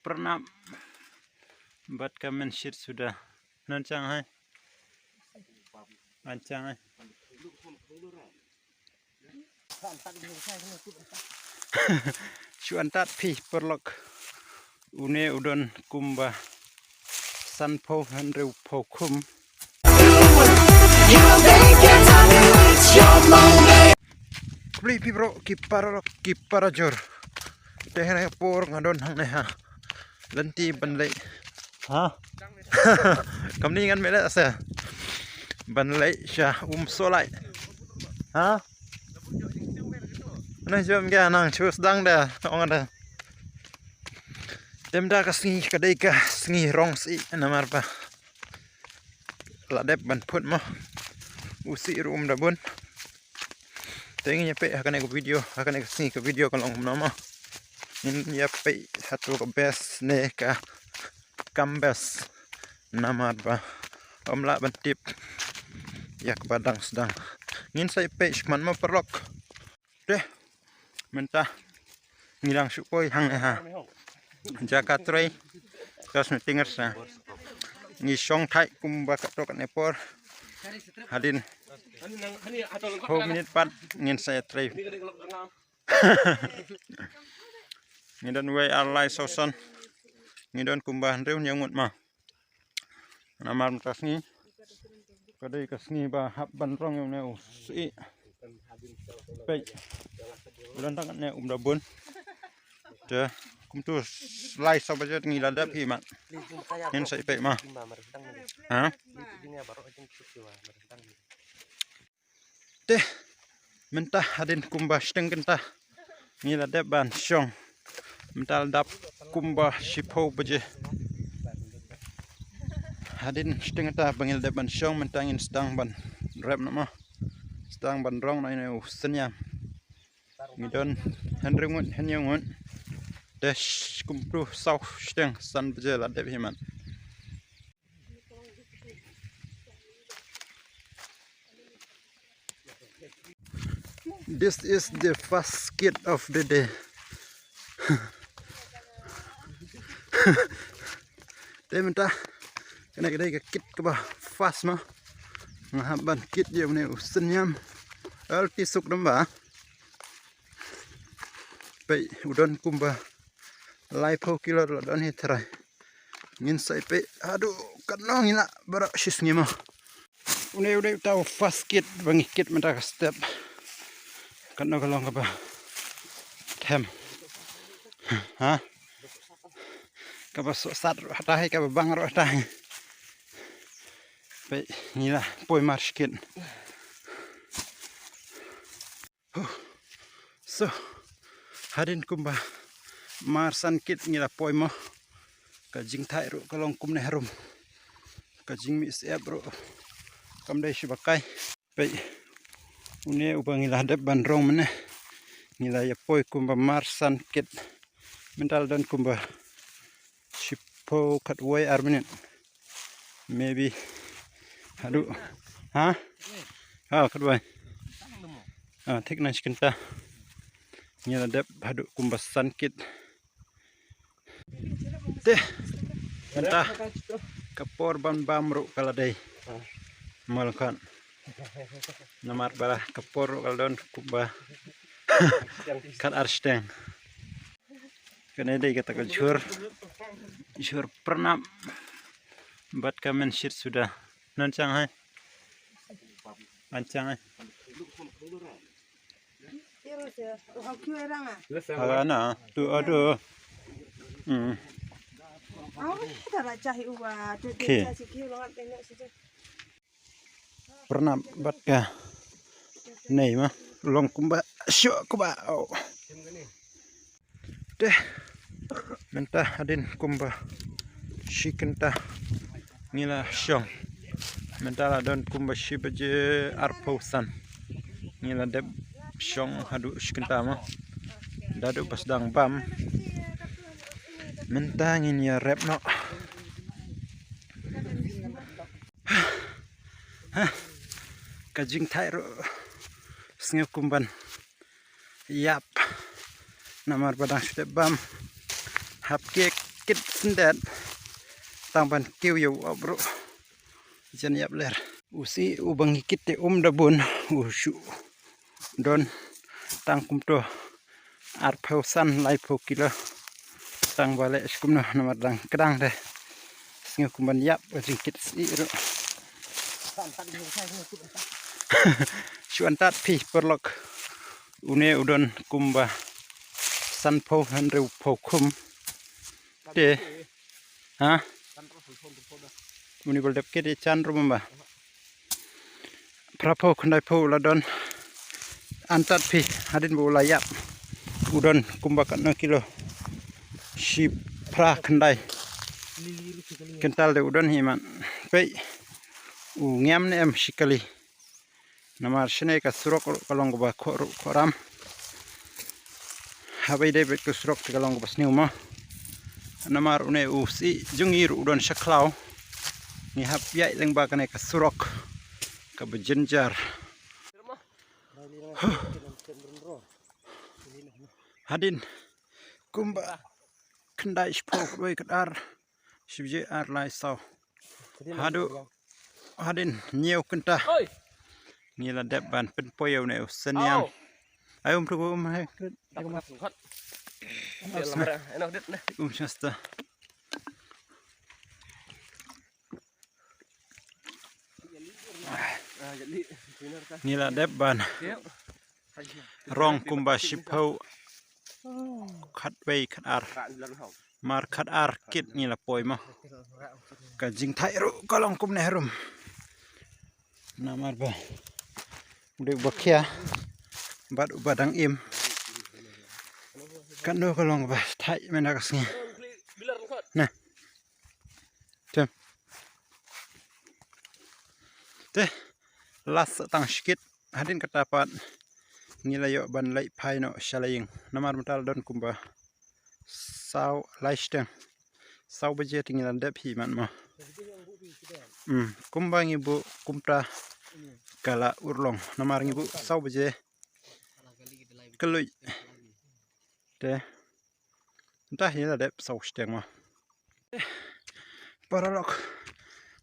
Pernah buat kamen shit sudah nancang hai ancang hai chuan tat phi perlok une udon kumba sanpo hanreu phokum beli pi bro kiparajor tehre por ngadon hang ne ha lenti banlei ha kamni ngan mele asa banlei sha solai ha nah jom ga nang chus dang da ong da dem da ka singi kadai ka singi rong si namar pa la dep ban phut mo usi rum da bun tengi nyape akan ek video akan ek singi ka video kan ong nama in nyape hatu ka best ne ka kambes namar pa omla ban tip yak badang sedang ngin sai page man mo perlok deh mentah ngilang supoi hang ha jaka trei kas metingers na ngi song thai kumba ka to kan epor hadin ho minit pat ngin saya trei ngidon way alai soson ngidon kumba reu nyangut ma namar tasni kadai kasni ba hab ban rong yang ne si pe bulan tangan ne dabun de kum tu slice sa bajet ngi ladap hi mak nen sai pe ma ha te mentah hadin kumba steng kenta ngi ladap ban syong mental dap kumba sipo baje hadin steng ta bangil dap ban syong mentangin sedang ban rap nama sedang ban rong nai ne senyam ngidon henringun henyangun des kumpru sau steng san bejel adep himan this is the first skit of the day dementa kena kedai ke kit ke ba fast ma ngaban kit je ne senyam alti suk damba pe udon kumba lai pho kilo don hi thrai ngin sai pe aduh kanong ina bara sis ngima une tau fast kit bangi kit menta step kanong kalong ka ba them ha ka ba sat hatai ka ba bang ro hatai pe ngila poi marskin so hadin kumba marsan kit ngila poi mo ka jing thai ro kalong kum ne harum ka jing mi se bro kam dai sibakai pe une ubang ngila dep ban rong mene ngila ya poi kumba marsan kit mental dan kumba sipo kat way arminen maybe aduh ha kat way thik na chikinta ngila dep hadu kumbasan kit te entah kapor ban bamru kaladai malkan namar bala kapor kaldon kumba kan arsteng kene dei kata kacur pernah buat kamen shit sudah nancang hai ancang hai Agana tu aduh. Pernah buat ka nei mah long kumba syok kuba. Deh mentah hadin kumba shikenta ngila syong mentala don kumba shibaje arpausan ngila deb syong hadu shikenta mah dadu pas dang bam mentangin ya rap no kajing thai ro snge kumban yap namar badang sudah bam hap kek bangkit sendat tang ban kiu yu abro jan yap ler usi u bangkit te dabun ushu don tang kumto ar pausan lai po kilo tang bale skumno nomor dang kedang de singa kumban yap ringkit si ro chuan tat pi perlok une udon kumba san po han reu po kum te ha uni bol dep ke de chan rumba prapo khandai po ladon antat pi hadin bo layap udon kumba kan kilo si pra khandai kental de udon himan pe u ngam ne em sikali namar shne ka surok kalong ba khoram habai de bet surok kalong ba sniu ma namar une u si jungir udon shaklau ni hap yai leng ba kane ka surok ka bejenjar hadin kumba khandai spok doi kadar sibje ar lai saw hadu hadin nhiều kenta ni la dep ban pen poyo ne senyang ayum tu hai chasta ni la dep ban rong kumba shipau khat wei khat ar mar khat ar kit ni la poi ma ka jing thai ru kalong kum ne rum namar ba de bakhia bad ubadang im kan no kalong ba thai mena ka singi na tem te las tang skit hadin katapat ngilayo ban lai phai no shalaying namar metal don kumba saw laisteng saw budget ngilan dep hi man ma kumba ngibu kumta kala urlong namar ngibu saw budget kelui te entah ya dep saw steng ma paralok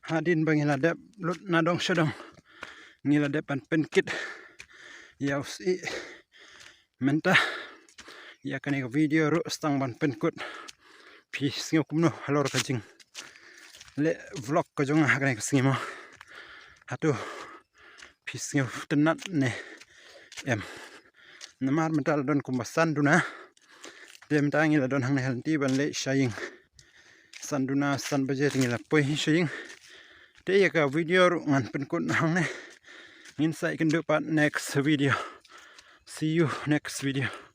hadin bangila dep lut nadong sedong ngila depan penkit ya usi menta ya kane video ru stang ban penkut pi singo kumno halor kajing le vlog ko jong ha kane singimo hatu pi singo tenat ne em namar mental don kumbasan duna dem tangi la don hang helti ban le shaying sanduna san budget ngila poi shaying te ya ka video ru ngan penkut hang ne inside can do part next video. See you next video.